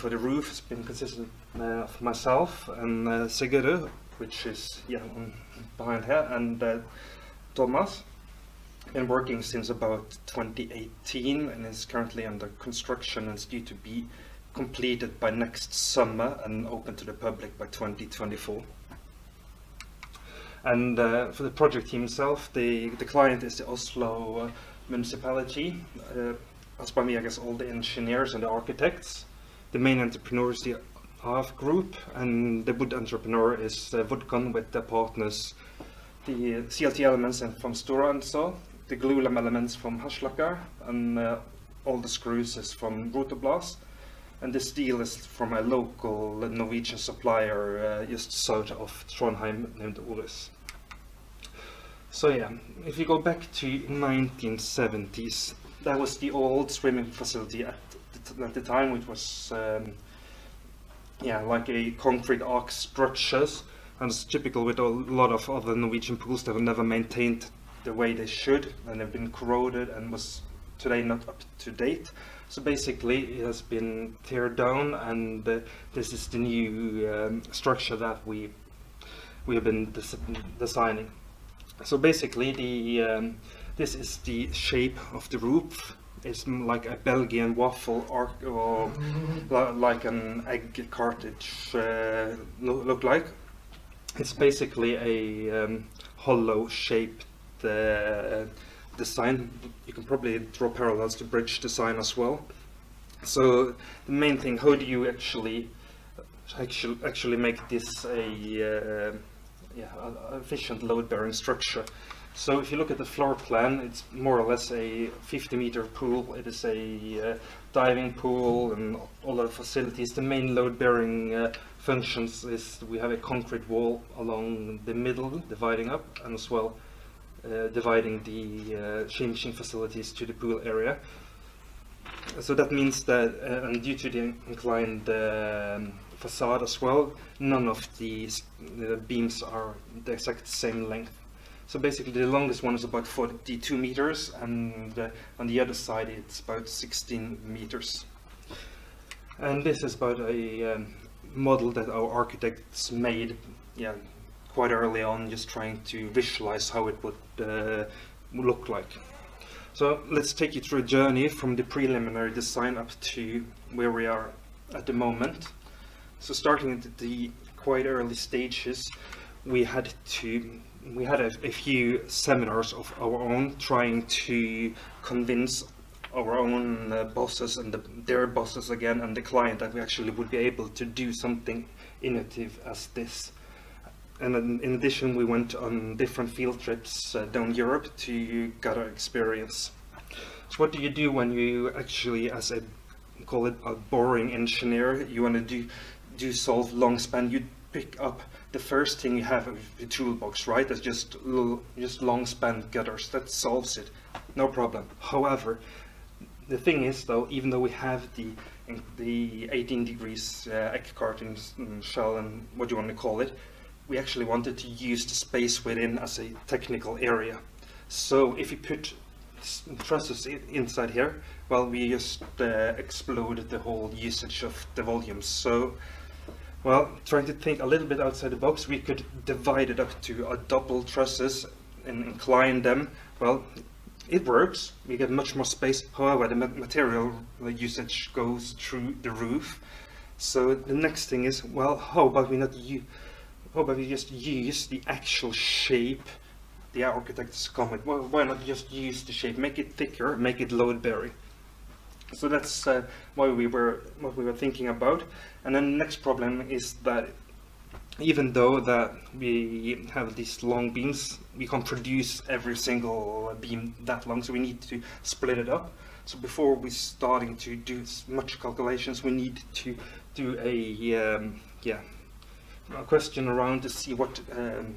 for the roof has been consistent of myself and Sigurður, which is behind here, and Thomas. Been working since about 2018 and is currently under construction and is due to be completed by next summer and open to the public by 2024. And for the project team itself, the client is the Oslo municipality. As by me, I guess all the engineers and the architects. The main entrepreneur is the AF group, and the wood entrepreneur is Woodcon with the partners, the CLT elements from Stora Enso, the glulam elements from Haslakar, and all the screws is from Rotoblas, and the steel is from a local Norwegian supplier just south of Trondheim named Oris. So yeah, if you go back to 1970s, that was the old swimming facility at the time, which was like a concrete arch structures, and it's typical with a lot of other Norwegian pools that were never maintained the way they should, and they've been corroded and was today not up to date. So basically it has been teared down, and this is the new structure that we have been designing. So basically this is the shape of the roof. It's like a Belgian waffle or like an egg cartridge look like. It's basically a hollow shaped design. You can probably draw parallels to bridge design as well. So the main thing, how do you actually make this a efficient load-bearing structure? So if you look at the floor plan, it's more or less a 50-meter pool. It is a diving pool and all the facilities. The main load-bearing functions is we have a concrete wall along the middle, dividing up, and as well dividing the changing facilities to the pool area. So that means that, and due to the inclined facade as well, none of the beams are the exact same length. So basically the longest one is about 42 meters, and on the other side it's about 16 meters. And this is about a model that our architects made quite early on, just trying to visualize how it would look like. So let's take you through a journey from the preliminary design up to where we are at the moment. So starting at the quite early stages, we had a few seminars of our own, trying to convince our own bosses and their bosses again, and the client, that we actually would be able to do something innovative as this. And then in addition, we went on different field trips down Europe to gather experience. So what do you do when you actually, as a, call it a boring engineer, you want to solve long span? You pick up the first thing you have in the toolbox, right? That's just long span gutters. That solves it, no problem. However, the thing is though, even though we have the 18 degrees egg carton shell and what you want to call it, we actually wanted to use the space within as a technical area. So if you put trusses inside here, well, we just exploded the whole usage of the volumes. So, well, trying to think a little bit outside the box, we could divide it up to a double trusses and incline them. Well, it works, we get much more space. However, the material usage goes through the roof. So the next thing is, well, how about we just use the actual shape the architects come with? Well, why not just use the shape, make it thicker, make it load-bearing? So that's what we were thinking about. And then the next problem is that even though that we have these long beams, we can't produce every single beam that long, so we need to split it up. So before we starting to do much calculations, we need to do a question around to see what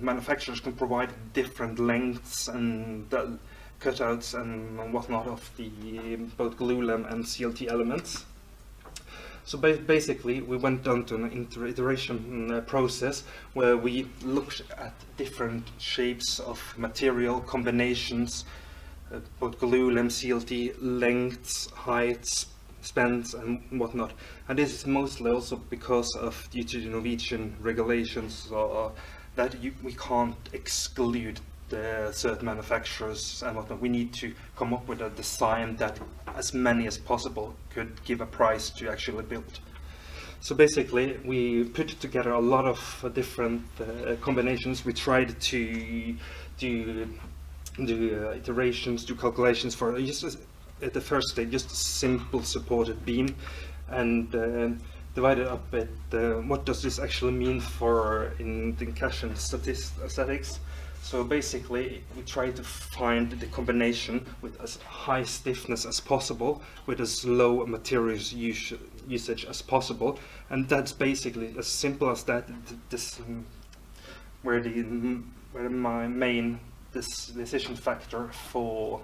manufacturers can provide different lengths and cutouts and whatnot of the both glulam and CLT elements. So basically we went down to an iteration process where we looked at different shapes of material combinations, both glulam, CLT, lengths, heights, spans and whatnot. And this is mostly also because of due to the Norwegian regulations that we can't exclude the certain manufacturers and whatnot. We need to come up with a design that as many as possible could give a price to actually build. So basically we put together a lot of different combinations. We tried to do iterations, do calculations for just at the first stage just a simple supported beam, and divided up at what does this actually mean for in the cache and statistics. So basically we try to find the combination with as high stiffness as possible, with as low materials usage as possible, and that's basically as simple as that. This where my main decision factor for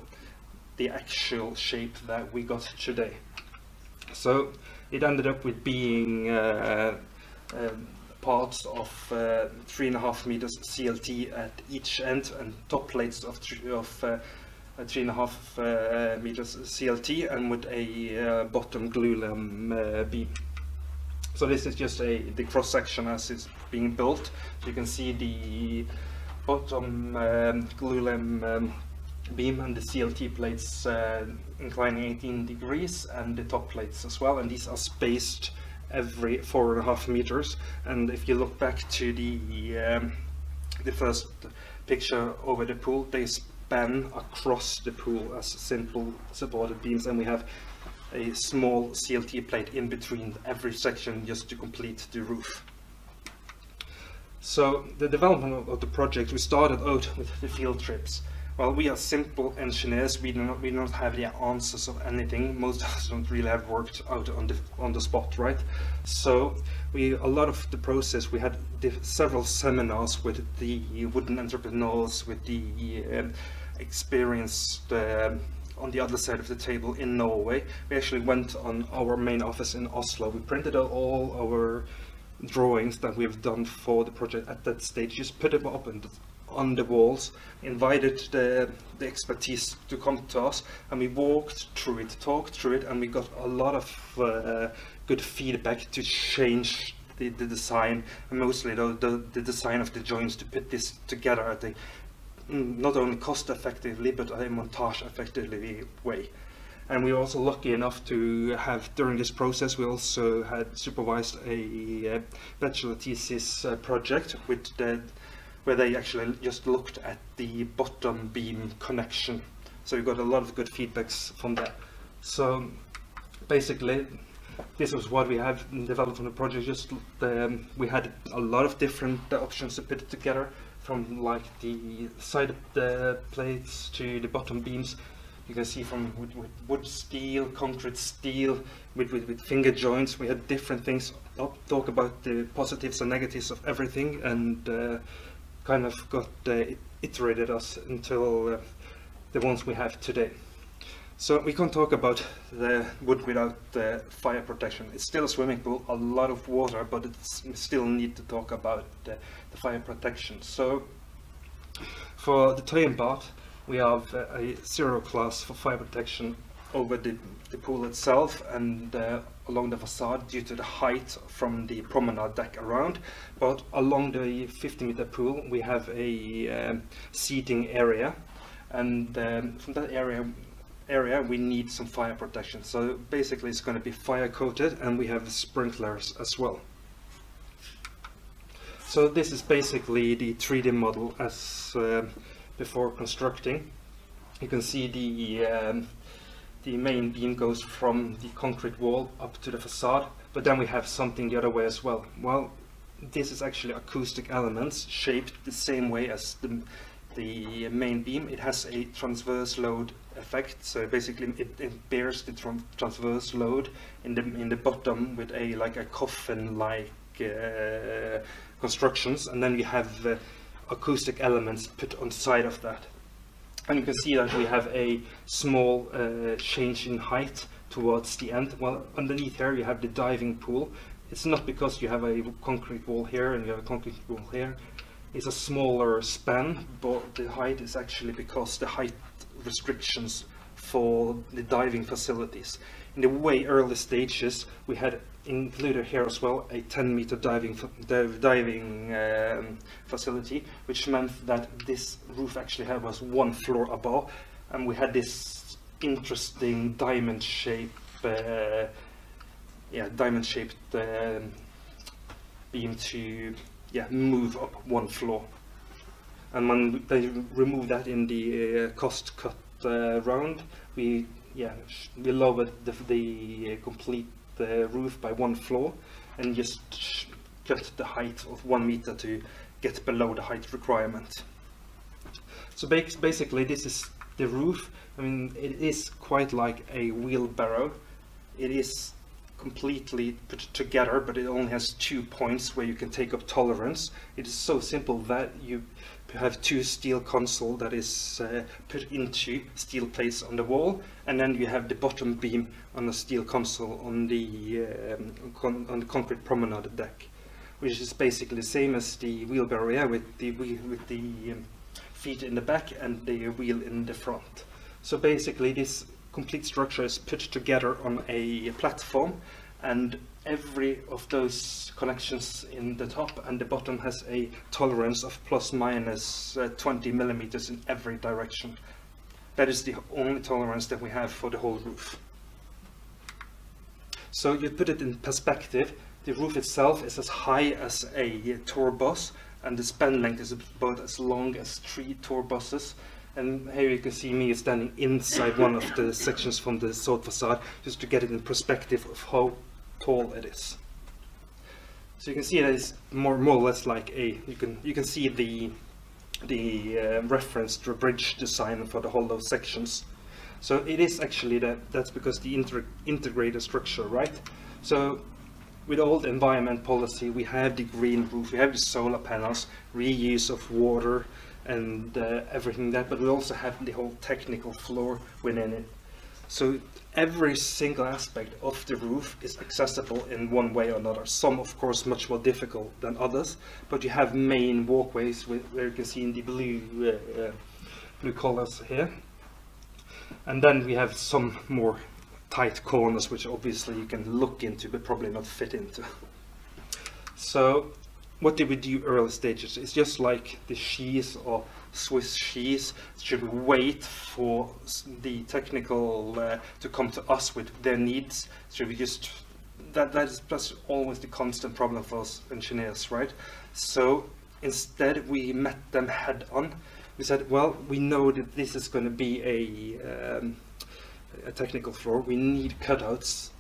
the actual shape that we got today. So it ended up with being parts of 3.5 meters CLT at each end, and top plates of 3.5 meters CLT, and with a bottom glulam beam. So this is just the cross section as it's being built. So you can see the bottom glulam beam and the CLT plates inclining 18 degrees, and the top plates as well, and these are spaced every 4.5 meters. And if you look back to the first picture over the pool, they span across the pool as simple supported beams, and we have a small CLT plate in between every section just to complete the roof. So the development of the project, we started out with the field trips. Well, we are simple engineers. We don't have the answers of anything. Most of us don't really have worked out on the spot, right? So a lot of the process, we had several seminars with the wooden entrepreneurs, with the experienced on the other side of the table in Norway. We actually went on our main office in Oslo. We printed out all our drawings that we've done for the project at that stage, just put them up on the walls, invited the expertise to come to us, and we walked through it, talked through it, and we got a lot of good feedback to change the design, and mostly the design of the joints, to put this together at a not only cost effectively but a montage effectively way. And we were also lucky enough to have, during this process, we also had supervised a bachelor thesis project where they actually just looked at the bottom beam connection. So we got a lot of good feedbacks from that. So basically, this was what we have developed from the project. Just we had a lot of different options to put it together, from like the side plates to the bottom beams. You can see from with wood steel, concrete steel, with finger joints. We had different things. Talk about the positives and negatives of everything, and kind of got iterated us until the ones we have today. So we can't talk about the wood without the fire protection. It's still a swimming pool, a lot of water, but it's still need to talk about the fire protection. So for the Tøyenbadet, we have a 0 class for fire protection over the pool itself and along the facade, due to the height from the promenade deck around. But along the 50-meter pool we have a seating area, and from that area we need some fire protection. So basically it's going to be fire coated, and we have sprinklers as well. So this is basically the 3D model as before constructing. You can see the main beam goes from the concrete wall up to the facade, but then we have something the other way as well. Well, this is actually acoustic elements shaped the same way as the main beam. It has a transverse load effect, so basically it bears the transverse load in the bottom with like a coffin-like constructions, and then we have acoustic elements put on side of that. And you can see that we have a small change in height towards the end. Well, underneath here you have the diving pool. It's not because you have a concrete wall here and you have a concrete wall here. It's a smaller span, but the height is actually because the height restrictions for the diving facilities. in the way early stages, we had included here as well a 10-meter diving facility, which meant that this roof actually was one floor above, and we had this interesting diamond-shaped beam to move up one floor. And when they removed that in the cost cut round, we lowered the complete roof by one floor and just cut the height of 1 meter to get below the height requirement. So basically this is the roof. I mean, it is quite like a wheelbarrow. It is completely put together, but it only has 2 points where you can take up tolerance. It is so simple that you have 2 steel console that is put into steel plates on the wall, and then you have the bottom beam on the steel console on the concrete promenade deck, which is basically the same as the wheelbarrow, with the feet in the back and the wheel in the front. So basically this complete structure is put together on a platform, and every of those connections in the top and the bottom has a tolerance of plus minus 20 millimeters in every direction. That is the only tolerance that we have for the whole roof. So you put it in perspective, the roof itself is as high as a tour bus, and the span length is about as long as 3 tour buses. And here you can see me standing inside one of the sections from the south facade, just to get it in perspective of how tall it is. So you can see that it's more or less like a, you can see the reference to a bridge design for the whole those sections. So it is actually that's because the integrated structure, right? So with all the environment policy, we have the green roof, we have the solar panels, reuse of water, and everything that, but we also have the whole technical floor within it. So every single aspect of the roof is accessible in one way or another. Some of course much more difficult than others, but you have main walkways where you can see in the blue colors here, and then we have some more tight corners which obviously you can look into but probably not fit into. So what did we do early stages? It's just like the cheese or Swiss cheese. Should we wait for the technical to come to us with their needs? Should we just, that's always the constant problem for us engineers, right? So instead we met them head on. We said, well, we know that this is going to be a technical floor. We need cutouts,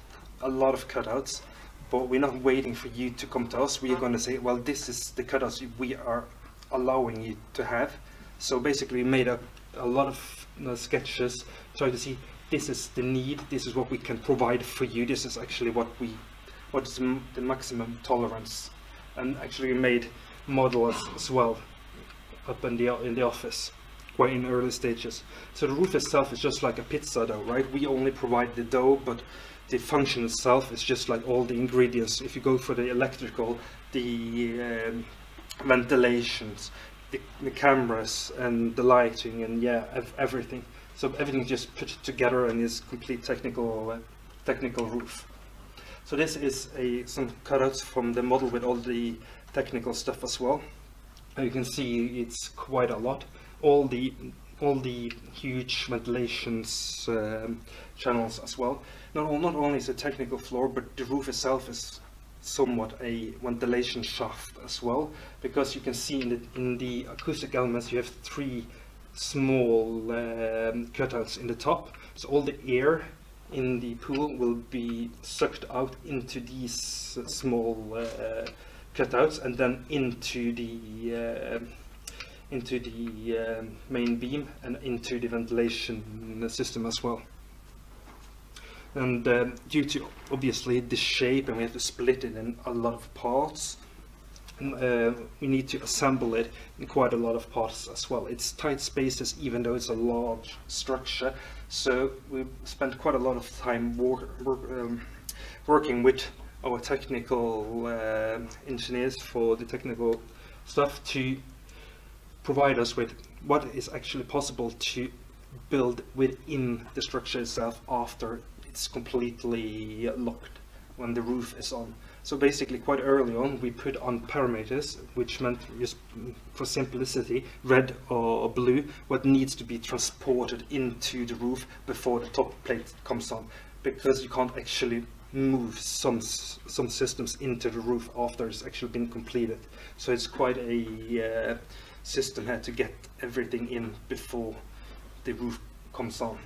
a lot of cutouts. But we're not waiting for you to come to us. We are going to say, well, this is the cutouts we are allowing you to have. So basically we made up a lot of sketches, trying to see this is the need, this is what we can provide for you, this is actually what is the maximum tolerance. And actually we made models as well up in the office, quite in early stages. So the roof itself is just like a pizza dough, right? We only provide the dough, but the function itself is just like all the ingredients. If you go for the electrical, the ventilations, the cameras and the lighting, and everything. So everything just put together and is complete technical roof. So this is some cutouts from the model with all the technical stuff as well. You can see it's quite a lot. All the huge ventilations channels as well. Not only is it a technical floor, but the roof itself is somewhat a ventilation shaft as well, because you can see in the acoustic elements you have 3 small cutouts in the top. So all the air in the pool will be sucked out into these small cutouts and then into the main beam and into the ventilation system as well. And due to obviously the shape, and we have to split it in a lot of parts, we need to assemble it in quite a lot of parts as well. It's tight spaces even though it's a large structure, so we spent quite a lot of time working with our technical engineers for the technical stuff to provide us with what is actually possible to build within the structure itself after it's completely locked when the roof is on. So basically quite early on we put on parameters which meant, just for simplicity, red or blue, what needs to be transported into the roof before the top plate comes on, because you can't actually move some systems into the roof after it's actually been completed. So it's quite a system here to get everything in before the roof comes on.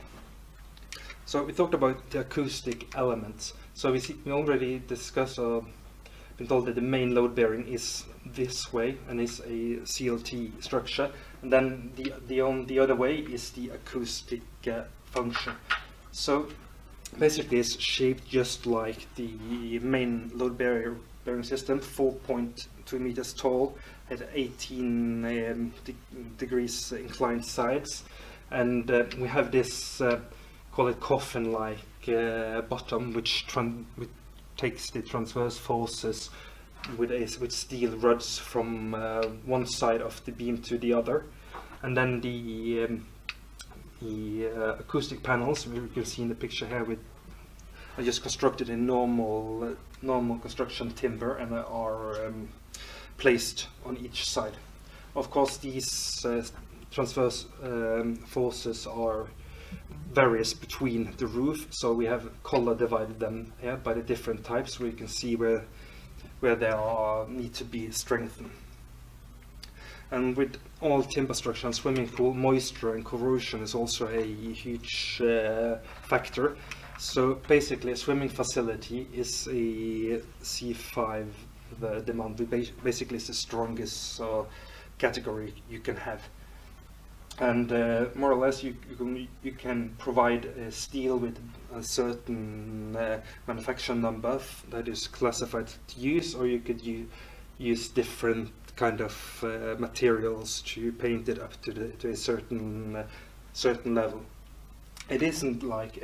So we talked about the acoustic elements. So we already discussed, been told that the main load bearing is this way and is a CLT structure, and then the other way is the acoustic function. So basically it's shaped just like the main load bearing system, 4.2 meters tall, at 18 degrees inclined sides, and we have this call it coffin-like bottom, which takes the transverse forces with steel rods from one side of the beam to the other, and then the acoustic panels, you can see in the picture here, are just constructed in normal construction timber and are placed on each side. Of course, these transverse forces are various between the roof, so we have color divided them here by the different types, where you can see where they need to be strengthened. And with all timber structure and swimming pool, moisture and corrosion is also a huge factor. So basically a swimming facility is a C5 demand. Basically it's the strongest category you can have. And more or less you can provide steel with a certain manufacturing number that is classified to use, or you could use different kind of materials to paint it up to a certain level. It isn't like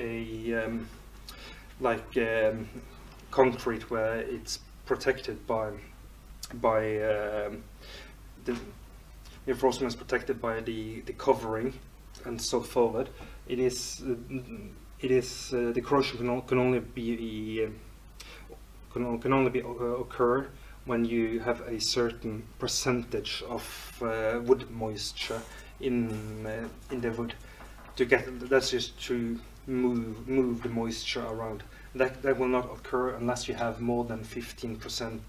concrete, where it's protected by the reinforcement is protected by the covering and so forward. It is the corrosion can only occur when you have a certain percentage of wood moisture in the wood. That's just to move the moisture around. That will not occur unless you have more than 15%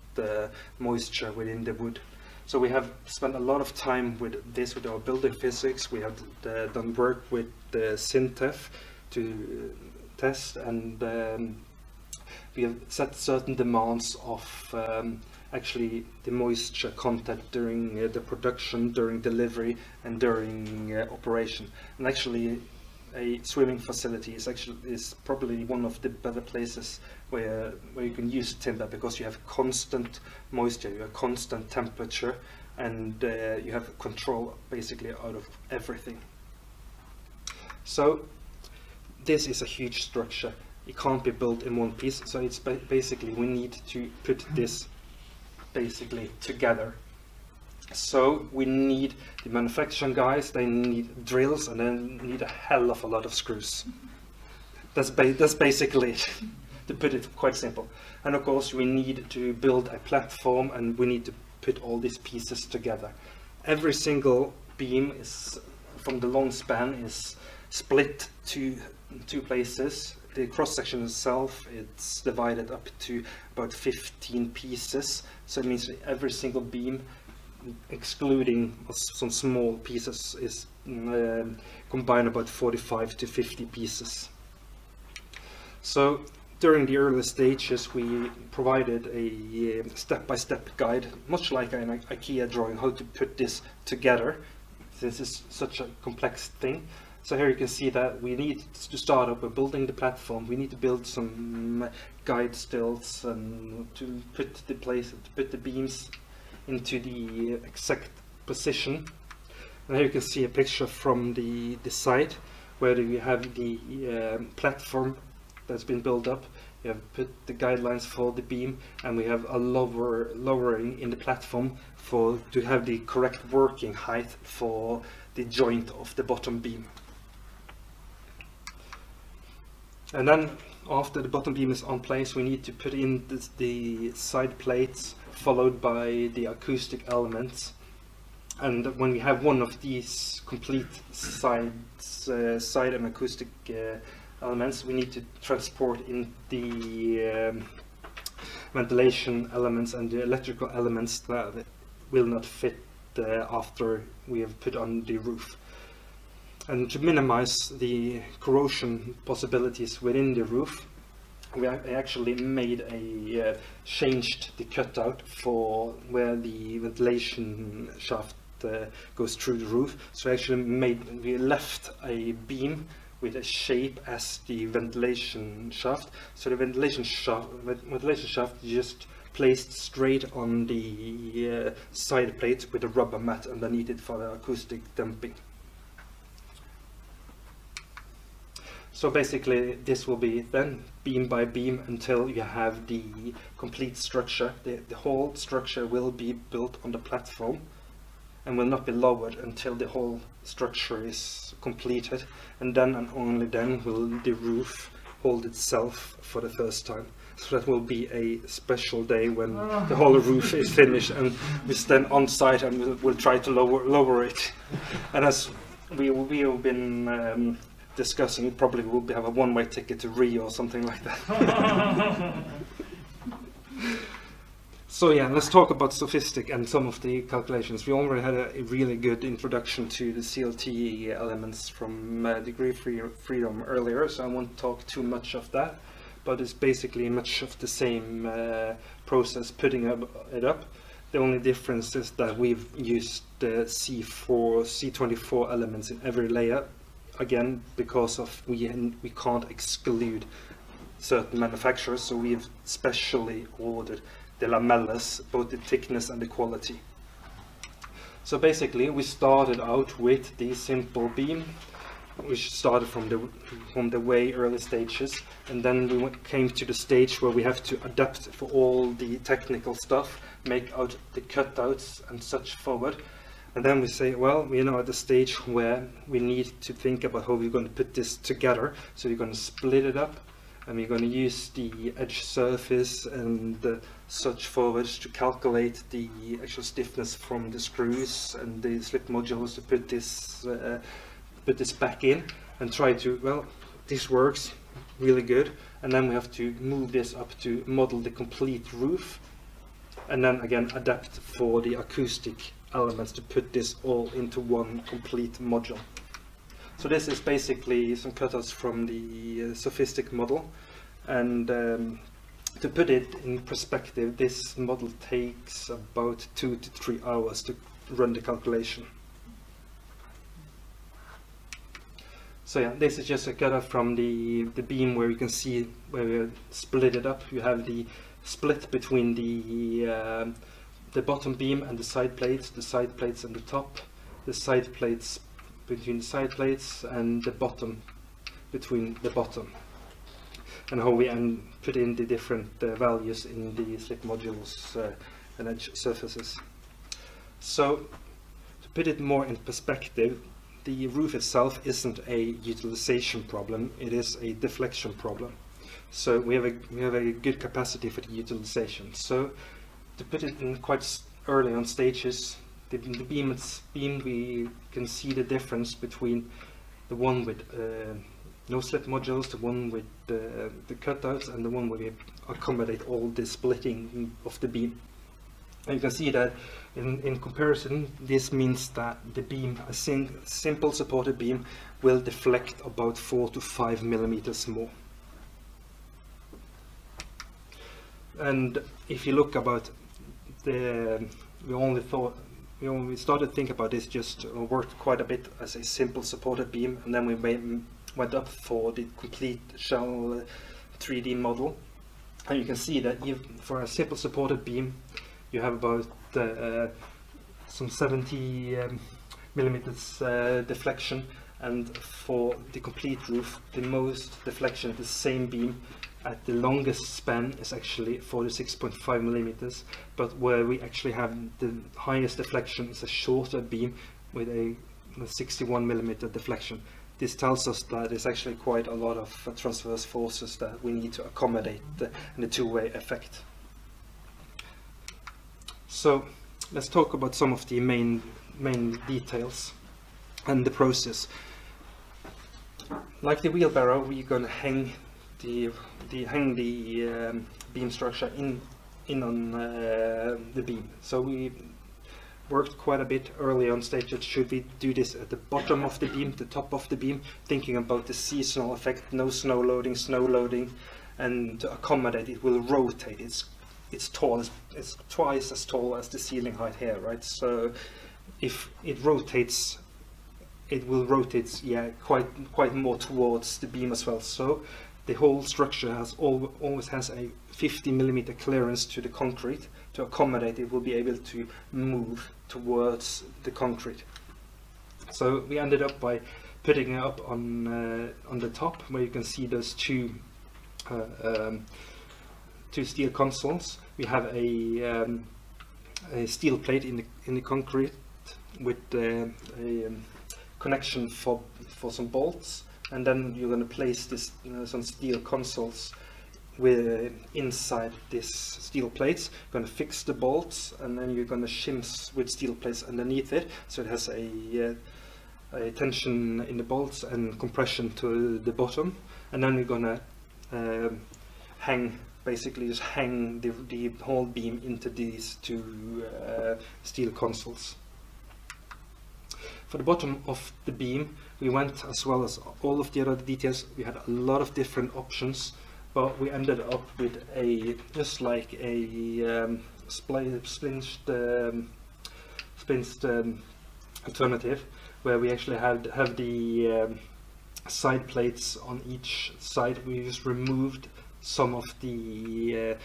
moisture within the wood. So we have spent a lot of time with this, with our building physics. We have done work with the Syntef to test, and we have set certain demands of actually the moisture content during the production, during delivery, and during operation. And actually, a swimming facility is probably one of the better places where you can use timber, because you have constant moisture, you have constant temperature, and you have control basically out of everything. So this is a huge structure. It can't be built in one piece, so it's basically we need to put this basically together. So we need the manufacturing guys, they need drills, and then need a hell of a lot of screws. That's basically it, to put it quite simple. And of course we need to build a platform, and we need to put all these pieces together. Every single beam is, from the long span, is split to two places. The cross section itself, it's divided up to about 15 pieces. So it means every single beam, excluding some small pieces, is combined about 45 to 50 pieces. So during the early stages we provided a step-by-step guide, much like an IKEA drawing, how to put this together, since it's such a complex thing. So here you can see that we need to start up with building the platform. We need to build some guide stilts and to put the beams into the exact position. And here you can see a picture from the site, where we have the platform that's been built up. We have put the guidelines for the beam, and we have a lowering in the platform to have the correct working height for the joint of the bottom beam. And then after the bottom beam is on place, we need to put in the side plates followed by the acoustic elements. And when we have one of these complete side and acoustic elements, we need to transport in the ventilation elements and the electrical elements that will not fit after we have put on the roof. And to minimize the corrosion possibilities within the roof, we actually changed the cutout for where the ventilation shaft goes through the roof. So we left a beam with a shape as the ventilation shaft. So the ventilation shaft just placed straight on the side plate with a rubber mat underneath it for the acoustic damping. So basically this will be then beam by beam until you have the complete structure. The whole structure will be built on the platform and will not be lowered until the whole structure is completed, and then and only then will the roof hold itself for the first time. So that will be a special day when the whole roof is finished and we stand on site and we'll try to lower it. And as we have been discussing, probably we'll have a one-way ticket to Rio or something like that. So yeah, let's talk about SOFiSTiK and some of the calculations. We already had a really good introduction to the CLT elements from degree freedom earlier, so I won't talk too much of that, but it's basically much of the same process putting it up. The only difference is that we've used the C24 elements in every layer, again because of we can't exclude certain manufacturers, so we've specially ordered the lamellas, both the thickness and the quality. So basically we started out with the simple beam, which started from the way early stages, and then we came to the stage where we have to adapt for all the technical stuff, make out the cutouts and such forward. And then we say, well, we're now at the stage where we need to think about how we're going to put this together. So we're going to split it up, and we're going to use the edge surface and such forwards to calculate the actual stiffness from the screws and the slip modules to put this back in and try to, well, this works really good. And then we have to move this up to model the complete roof, and then again adapt for the acoustic elements to put this all into one complete module. So this is basically some cutouts from the SOFiSTiK model, and to put it in perspective, this model takes about 2 to 3 hours to run the calculation. So yeah, this is just a cutout from the beam where you can see where we split it up. You have the split between the bottom beam and the side plates and the top, the side plates between the side plates, and the bottom between the bottom, and how we put in the different values in the slip modules and edge surfaces. So to put it more in perspective, the roof itself isn't a utilization problem, it is a deflection problem. So we have a good capacity for the utilization. So to put it in quite early on stages, the beam we can see the difference between the one with no slip modules, the one with the cutouts, and the one where we accommodate all the splitting of the beam. And you can see that in comparison, this means that the beam, a simple supported beam, will deflect about 4 to 5 millimeters more. And if you look about we started to think about this, just worked quite a bit as a simple supported beam, and then we went up for the complete shell 3D model. And you can see that for a simple supported beam, you have about some 70 millimeters deflection, and for the complete roof, the most deflection of the same beam at the longest span is actually 46.5 millimeters, but where we actually have the highest deflection is a shorter beam with a 61 millimeter deflection. this tells us that there's actually quite a lot of transverse forces that we need to accommodate in the two-way effect. So let's talk about some of the main details and the process. Like the wheelbarrow, we're going to hang the beam structure in on the beam. So we worked quite a bit early on stages. Should we do this at the bottom of the beam, the top of the beam, thinking about the seasonal effect, no snow loading, and to accommodate it will rotate. It's tall, it's twice as tall as the ceiling height here, right? So if it rotates, it will rotate, yeah, quite more towards the beam as well. So the whole structure always has a 50mm clearance to the concrete to accommodate it will be able to move towards the concrete. So we ended up by putting it up on the top, where you can see those two steel consoles. We have a steel plate in the concrete with a connection for some bolts, and then you're going to place this some steel consoles inside this steel plates. You're going to fix the bolts, and then you're going to shim with steel plates underneath it, so it has a tension in the bolts and compression to the bottom. And then we're going to basically just hang the whole beam into these two steel consoles. For the bottom of the beam, we went, as well as all of the other details, we had a lot of different options, but we ended up with just like a splinthed alternative, where we actually have the side plates on each side. We just removed some of the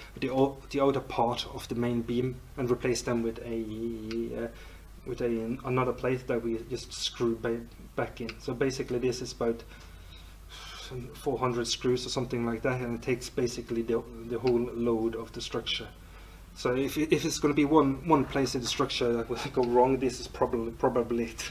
outer part of the main beam and replaced them with another plate that we just screw back in. So basically this is about 400 screws or something like that, and it takes basically the whole load of the structure. So if it's going to be one place in the structure that will go wrong, this is probably it.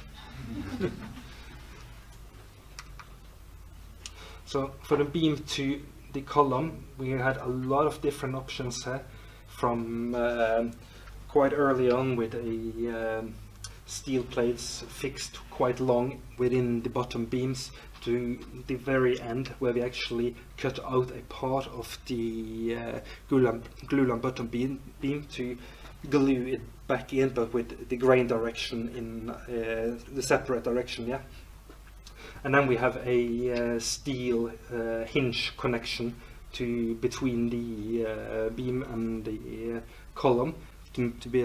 So for the beam to the column, we had a lot of different options here, from quite early on with steel plates fixed quite long within the bottom beams, to the very end, where we actually cut out a part of the glue-lamp bottom beam to glue it back in, but with the grain direction in the separate direction, yeah. And then we have a steel hinge connection between the beam and the column to be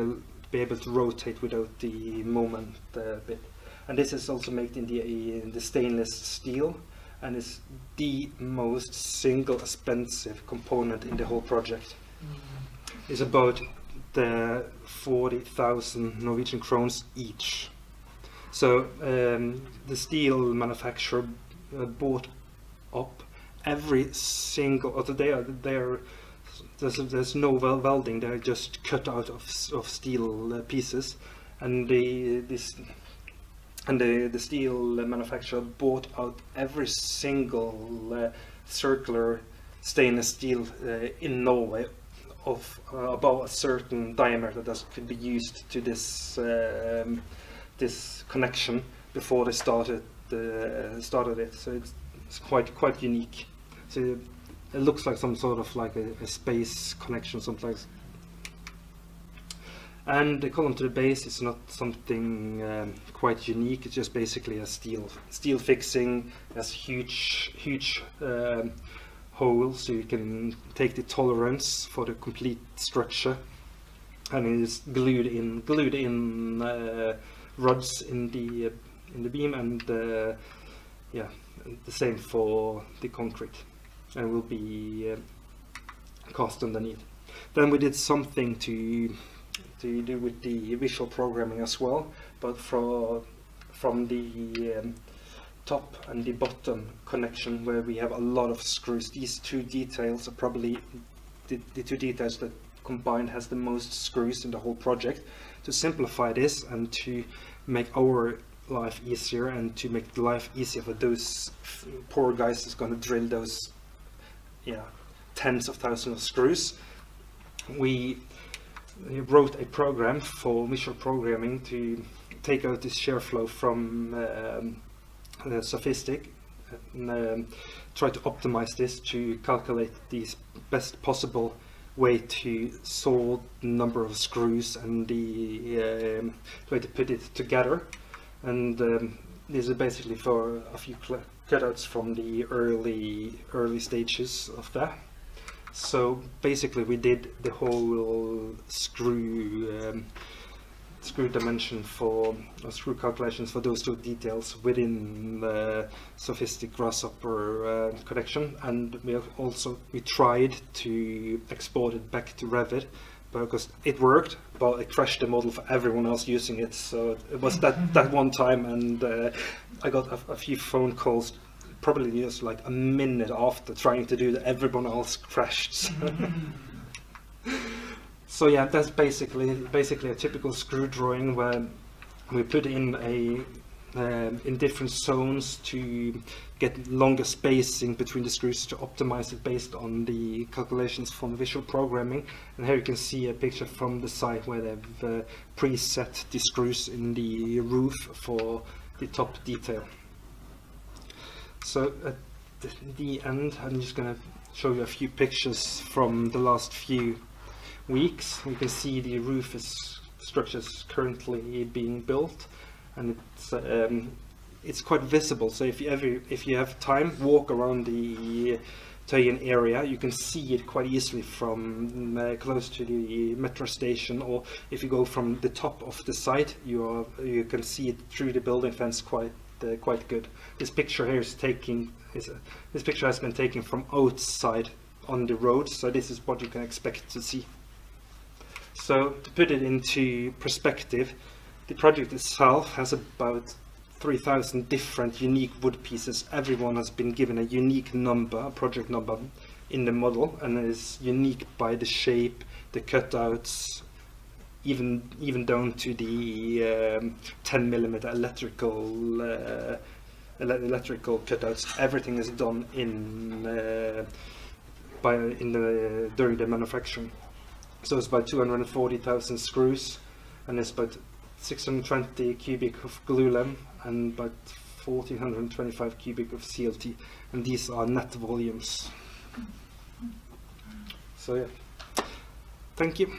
able to rotate without the moment bit. And this is also made in the stainless steel, and is the most single expensive component in the whole project. It's about 40,000 Norwegian krones each. So the steel manufacturer bought up every single. There's no welding; they're just cut out of steel pieces, and the steel manufacturer bought out every single circular stainless steel in Norway of about a certain diameter that could be used to this connection before they started it. So it's quite unique. So it looks like some sort of like a space connection, something. And the column to the base is not something quite unique. It's just basically a steel fixing. It has huge holes, so you can take the tolerance for the complete structure. And it is glued in rods in the beam, and yeah, the same for the concrete, and will be cast underneath. Then we did something to do with the visual programming as well, but from the top and the bottom connection, where we have a lot of screws. These two details are probably the two details that combined has the most screws in the whole project. To simplify this and to make our life easier and to make life easier for those poor guys that's going to drill those tens of thousands of screws, we wrote a program for visual programming to take out this shear flow from SOFiSTiK and try to optimize this to calculate the best possible way to sort the number of screws and the way to put it together. And this is basically for a few cutouts from the early stages of that. So basically we did the whole screw dimension for screw calculations for those two details within the SOFiSTiK Grasshopper connection, and we tried to export it back to Revit, because it worked, but it crashed the model for everyone else using it. So it was that one time, and I got a few phone calls, probably just like a minute after trying to do that, everyone else crashed. So yeah, that's basically a typical screw drawing where we put in in different zones to get longer spacing between the screws to optimize it based on the calculations from visual programming. And here you can see a picture from the site where they've preset the screws in the roof for the top detail. So at the end, I'm just going to show you a few pictures from the last few weeks. You can see the roof structure is currently being built, and it's quite visible. So if you have time, walk around the Tøyen area, you can see it quite easily from close to the metro station, or if you go from the top of the site, you can see it through the building fence quite good. This picture here is this picture has been taken from outside on the road, so this is what you can expect to see. So to put it into perspective, the project itself has about 3,000 different unique wood pieces. Everyone has been given a unique number, a project number in the model, and it is unique by the shape, the cutouts, even down to the 10mm electrical cutouts. Everything is done during the manufacturing. So it's about 240,000 screws, and it's about 620 cubic of glulam and about 1425 cubic of CLT, and these are net volumes. So yeah, thank you.